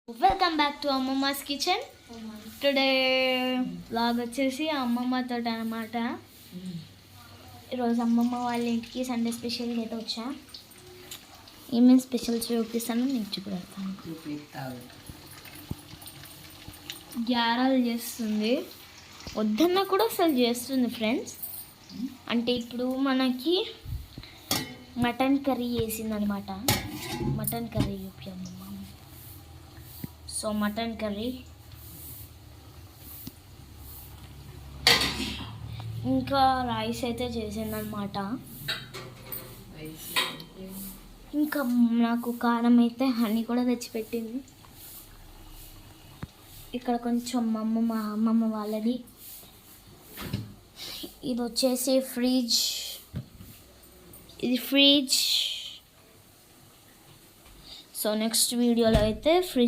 Welcome back to అమ్మమ్మస్ kitchen. Today vlog వచ్చేసి అమ్మమ్మతో అనమాట. ఈరోజు అమ్మమ్మ వాళ్ళ ఇంటికి సండే స్పెషల్గా అయితే వచ్చా. ఏమేమి స్పెషల్స్ చూపిస్తాను నీకు చూపెడతాను. గ్యారాలు చేస్తుంది, వద్దన్నా కూడా అసలు చేస్తుంది ఫ్రెండ్స్. అంటే ఇప్పుడు మనకి మటన్ కర్రీ చేసిందనమాట. మటన్ కర్రీ చూపించమ్మ. సో మటన్ కర్రీ, ఇంకా రైస్ అయితే చేసిందనమాట. ఇంకా నాకు కారం అయితే హనీ కూడా తెచ్చిపెట్టింది. ఇక్కడ కొంచెం మా అమ్మమ్మ వాళ్ళది. ఇది వచ్చేసి ఫ్రిడ్జ్, ఇది ఫ్రిడ్జ్. సో నెక్స్ట్ వీడియోలో అయితే ఫ్రిడ్జ్